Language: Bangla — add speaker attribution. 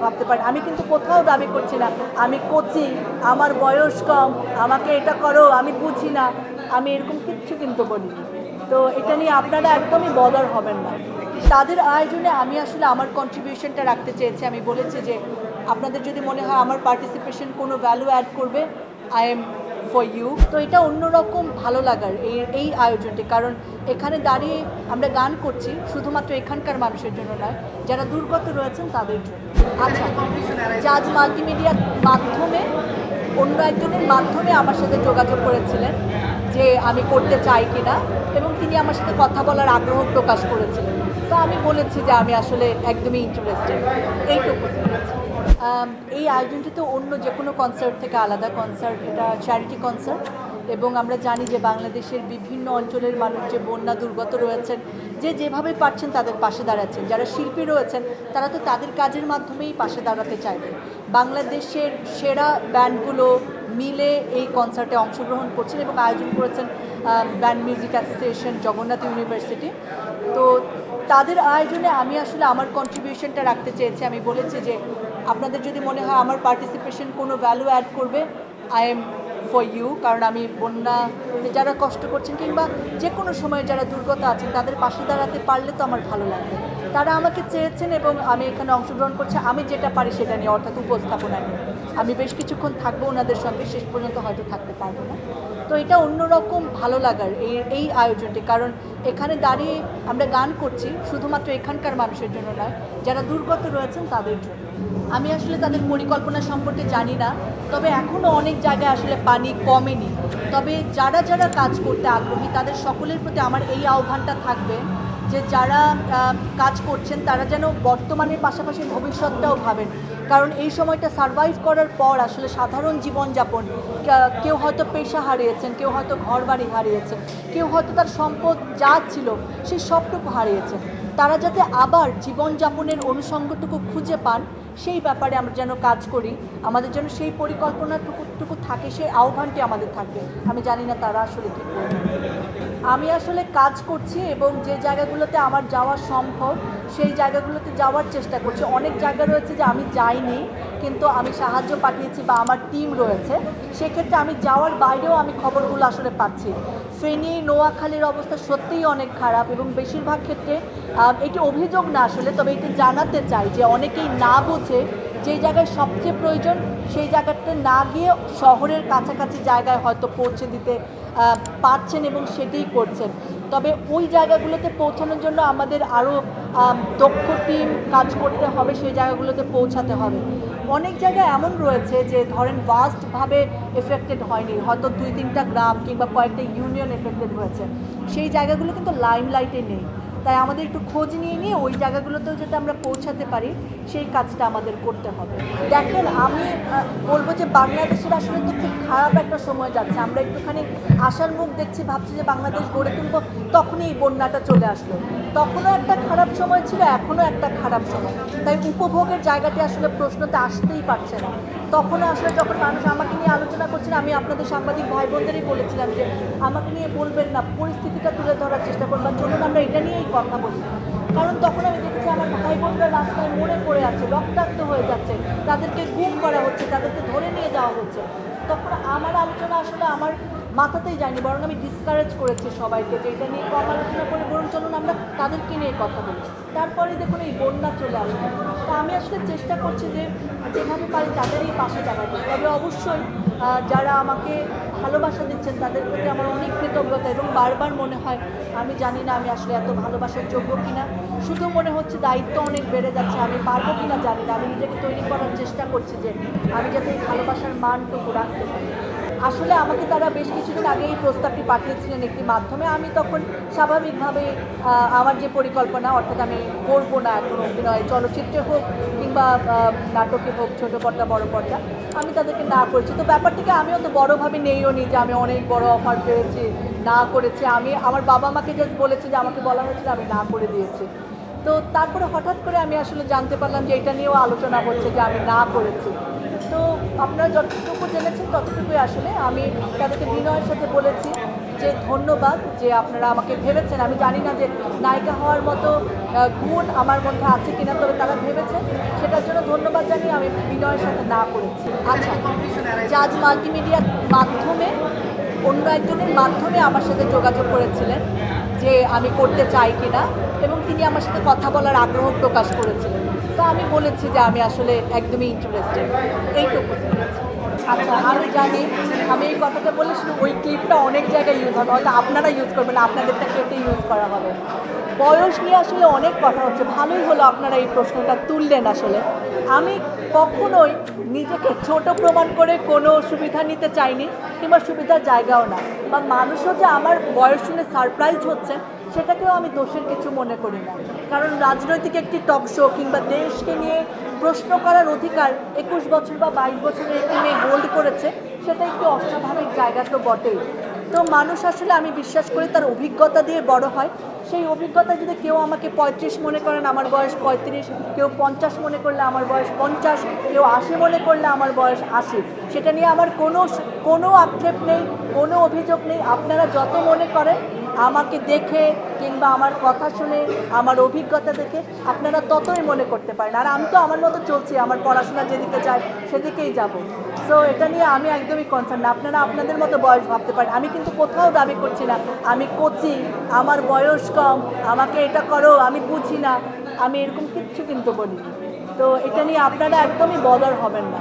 Speaker 1: ভাবতে পারেন। আমি কিন্তু কোথাও দাবি করছি না আমি কোচি, আমার বয়স কম, আমাকে এটা করো, আমি বুঝি না, আমি এরকম কিচ্ছু কিন্তু বলিনি। তো এটা নিয়ে আপনারা একদমই বদার হবেন না। তাদের আয়োজনে আমি আসলে আমার কন্ট্রিবিউশনটা রাখতে চেয়েছি। আমি বলেছি যে আপনাদের যদি মনে হয় আমার পার্টিসিপেশন কোনো ভ্যালু অ্যাড করবে, আই এম ফর ইউ। তো এটা অন্যরকম ভালো লাগার এই আয়োজনটি, কারণ এখানে দাঁড়িয়ে আমরা গান করছি শুধুমাত্র এখানকার মানুষের জন্য নয়, যারা দুর্গত রয়েছেন তাদের জন্য। আচ্ছা, জাজ মাল্টিমিডিয়ার মাধ্যমে অন্য একজনের মাধ্যমে আমার সাথে যোগাযোগ করেছিলেন যে আমি করতে চাই কিনা, এবং তিনি আমার সাথে কথা বলার আগ্রহ প্রকাশ করেছিলেন। তো আমি বলেছি যে আমি আসলে একদমই ইন্টারেস্টেড, এইটুকু। এই আয়োজনটি তো অন্য যে কোনো কনসার্ট থেকে আলাদা কনসার্ট, এটা চ্যারিটি কনসার্ট, এবং আমরা জানি যে বাংলাদেশের বিভিন্ন অঞ্চলের মানুষ যে বন্যা দুর্গত রয়েছেন, যে যেভাবে পারছেন তাদের পাশে দাঁড়াচ্ছেন। যারা শিল্পী রয়েছেন তারা তো তাদের কাজের মাধ্যমেই পাশে দাঁড়াতে চাইবেন। বাংলাদেশের সেরা ব্যান্ডগুলো মিলে এই কনসার্টে অংশগ্রহণ করছেন এবং আয়োজন করেছেন band music association, Jagannath university. তো তাদের আয়োজনে আমি আসলে আমার কন্ট্রিবিউশনটা রাখতে চেয়েছি। আমি বলেছি যে আপনাদের যদি মনে হয় আমার পার্টিসিপেশন কোনো ভ্যালু অ্যাড করবে, আই এম ফর ইউ। কারণ আমি বন্যাতে যারা কষ্ট করছেন কিংবা যে কোনো সময় যারা দুর্গত আছেন তাদের পাশে দাঁড়াতে পারলে তো আমার ভালো লাগবে। তারা আমাকে চেয়েছেন এবং আমি এখানে অংশগ্রহণ করছি আমি যেটা পারি সেটা নিয়ে, অর্থাৎ উপস্থাপনা নিয়ে। আমি বেশ কিছুক্ষণ থাকবো ওনাদের সঙ্গে, শেষ পর্যন্ত হয়তো থাকতে পারবো না। তো এটা অন্যরকম ভালো লাগার এই আয়োজনটি, কারণ এখানে দাঁড়িয়ে আমরা গান করছি শুধুমাত্র এখানকার মানুষের জন্য নয়, যারা দুর্গত রয়েছেন তাদের জন্য। আমি আসলে তাদের পরিকল্পনা সম্পর্কে জানি না, তবে এখনও অনেক জায়গায় আসলে পানি কমেনি। তবে যারা যারা কাজ করতে আগ্রহী তাদের সকলের প্রতি আমার এই আহ্বানটা থাকবে যে যারা কাজ করছেন তারা যেন বর্তমানের পাশাপাশি ভবিষ্যৎটাও ভাবেন। কারণ এই সময়টা সারভাইভ করার পর আসলে সাধারণ জীবনযাপন, কেউ হয়তো পেশা হারিয়েছেন, কেউ হয়তো ঘরবাড়ি হারিয়েছেন, কেউ হয়তো তার সম্পদ যা ছিল সেই সবটুকু হারিয়েছেন। তারা যাতে আবার জীবনযাপনের অনুষঙ্গটুকু খুঁজে পান সেই ব্যাপারে আমরা যেন কাজ করি, আমাদের যেন সেই পরিকল্পনাটুকু থাকে, সেই আহ্বানটি আমাদের থাকবে। আমি জানি না তারা আসলে কী করবে। আমি আসলে কাজ করছি এবং যে জায়গাগুলোতে আমার যাওয়া সম্ভব সেই জায়গাগুলোতে যাওয়ার চেষ্টা করছি। অনেক জায়গা রয়েছে যে আমি যাইনি, কিন্তু আমি সাহায্য পাঠিয়েছি বা আমার টিম রয়েছে, সেক্ষেত্রে আমি যাওয়ার বাইরেও আমি খবরগুলো আসলে পাচ্ছি। ফেনী, নোয়াখালীর অবস্থা সত্যিই অনেক খারাপ এবং বেশিরভাগ ক্ষেত্রে এটি অভিযোগ না আসলে, তবে এটি জানাতে চাই যে অনেকেই না বুঝে যেই জায়গায় সবচেয়ে প্রয়োজন সেই জায়গাতে না গিয়ে শহরের কাছাকাছি জায়গায় হয়তো পৌঁছে দিতে পারছেন এবং সেটাই করছেন। তবে ওই জায়গাগুলোতে পৌঁছানোর জন্য আমাদের আরও দক্ষ টিম কাজ করতে হবে, সেই জায়গাগুলোতে পৌঁছাতে হবে। অনেক জায়গায় এমন রয়েছে যে ধরেন ভাস্টভাবে এফেক্টেড হয়নি, হয়তো 2-3টা গ্রাম কিংবা কয়েকটা ইউনিয়ন এফেক্টেড হয়েছে, সেই জায়গাগুলো কিন্তু লাইমলাইটে নেই। তাই আমাদের একটু খোঁজ নিয়ে ওই জায়গাগুলোতেও যাতে আমরা পৌঁছাতে পারি সেই কাজটা আমাদের করতে হবে। দেখেন, আমি বলবো যে বাংলাদেশের আসলে তো খুব খারাপ একটা সময় যাচ্ছে। আমরা একটুখানি আশার মুখ দেখছি, ভাবছি যে বাংলাদেশ গড়ে তুলব, তখনই এই বন্যাটা চলে আসলো। তখনও একটা খারাপ সময় ছিল, এখনও একটা খারাপ সময়। তাই উপভোগের জায়গাটি আসলে প্রশ্নতে আসতেই পারছে না। তখনও আসলে যখন মানুষ আমাকে নিয়ে আলোচনা করছেন, আমি আপনাদের সাংবাদিক ভাই বোনদেরই বলেছিলাম যে আমাকে নিয়ে বলবেন না, পরিস্থিতিটা তুলে ধরার চেষ্টা করবেন, চলুন আমরা এটা নিয়েই কথা বলি। কারণ তখন আমি দেখছি আমার ভাই বোনরা রাস্তায় মরে পড়ে আছে, রক্তাক্ত হয়ে যাচ্ছে, তাদেরকে গুম করা হচ্ছে, তাদেরকে ধরে নিয়ে যাওয়া হচ্ছে। তখন আমার আলোচনা আসলে আমার মাথাতেই যায়নি, বরং আমি ডিসকারেজ করেছি সবাইকে যে এটা নিয়ে কম আলোচনা করে বরং চলুন আমরা তাদেরকে নিয়ে কথা বলি। তারপরে দেখুন এই বন্যা চলে আসবে। তা আমি আসলে চেষ্টা করছি যে যেভাবে পারি তাদেরই পাশে দাঁড়াতে। তবে অবশ্যই যারা আমাকে ভালোবাসা দিচ্ছেন তাদের প্রতি আমার অনেক কৃতজ্ঞতা, এবং বারবার মনে হয় আমি জানি না আমি আসলে এত ভালোবাসার যোগ্য কিনা। শুধু মনে হচ্ছে দায়িত্ব অনেক বেড়ে যাচ্ছে, আমি পারবো কিনা জানি না। আমি নিজেকে তৈরি করার চেষ্টা করছি যে আমি যাতে এই ভালোবাসার মানটুকু রাখতে পারি। আসলে আমাকে তারা বেশ কিছুদিন আগে এই প্রস্তাবটি পাঠিয়েছিলেন একটি মাধ্যমে। আমি তখন স্বাভাবিকভাবে আমার যে পরিকল্পনা, অর্থাৎ আমি করবো না এখন অভিনয়, চলচ্চিত্রে হোক কিংবা নাটকে হোক, ছোটো পর্দা বড় পর্দা, আমি তাদেরকে না করেছি। তো ব্যাপারটিকে আমিও তো বড়োভাবে নেইও নি যে আমি অনেক বড় অফার পেয়েছি, না করেছি। আমি আমার বাবা মাকে জাস্ট বলেছি যে আমাকে বলা হয়েছিল, আমি না করে দিয়েছি। তো তারপরে হঠাৎ করে আমি আসলে জানতে পারলাম যে এটা নিয়েও আলোচনা হচ্ছে যে আমি না করেছি। তো আপনারা যতটুকু জেনেছেন ততটুকুই আসলে আমি তাদেরকে বিনয়ের সাথে বলেছি যে ধন্যবাদ যে আপনারা আমাকে ভেবেছেন। আমি জানি না যে নায়িকা হওয়ার মতো গুণ আমার মধ্যে আছে কিনা, তবে তারা ভেবেছেন, সেটার জন্য ধন্যবাদ জানিয়ে আমি বিনয়ের সাথে না করেছি। আচ্ছা, জাজ মাল্টিমিডিয়ার মাধ্যমে অন্য একজনের মাধ্যমে আমার সাথে যোগাযোগ করেছিলেন যে আমি করতে চাই কিনা, এবং তিনি আমার সাথে কথা বলার আগ্রহ প্রকাশ করেছিলেন। তো আমি বলেছি যে আমি আসলে একদমই ইন্টারেস্টেড, এইটুকু। আচ্ছা, আমি জানি আমি এই কথাটা বলে শুধু ওই ক্লিপটা অনেক জায়গায় ইউজ হবে, হয়তো আপনারা ইউজ করবেন, আপনাদেরটা কেটে ইউজ করা হবে। বয়স নিয়ে আসলে অনেক কথা হচ্ছে, ভালোই হলো আপনারা এই প্রশ্নটা তুললেন। আসলে আমি কখনোই নিজেকে ছোট প্রমাণ করে কোনো সুবিধা নিতে চাইনি, কিংবা সুবিধার জায়গাও না, বা মানুষও যে আমার বয়স শুনে সারপ্রাইজ হচ্ছে সেটাকেও আমি দোষের কিছু মনে করি না। কারণ রাজনৈতিক একটি টক শো কিংবা দেশকে নিয়ে প্রশ্ন করার অধিকার 21 বছর বা 22 বছরের একটি মেয়ে হোল্ড করেছে, সেটা একটু অস্বাভাবিক জায়গা তো বটেই। তো মানুষ আসলে আমি বিশ্বাস করি তার অভিজ্ঞতা দিয়ে বড় হয়। সেই অভিজ্ঞতা যদি কেউ আমাকে 35 মনে করেন, আমার বয়স 35, কেউ 50 মনে করলে আমার বয়স 50, কেউ 80 মনে করলে আমার বয়স 80, সেটা নিয়ে আমার কোনো আক্ষেপ নেই, কোনো অভিযোগ নেই। আপনারা যত মনে করেন, আমাকে দেখে কিংবা আমার কথা শুনে, আমার অভিজ্ঞতা দেখে আপনারা ততই মনে করতে পারেন। আর আমি তো আমার মতো চলছি, আমার পড়াশোনা যেদিকে যায় সেদিকেই যাব। সো এটা নিয়ে আমি একদমই কনসার্ন না। আপনারা আপনাদের মতো বয়স ভাবতে পারেন। আমি কিন্তু কোথাও দাবি করছি না আমি কচি, আমার বয়স কম, আমাকে এটা করো, আমি বুঝি না, আমি এরকম কিচ্ছু কিন্তু বলিনি। তো এটা নিয়ে আপনারা একদমই বদার হবেন না।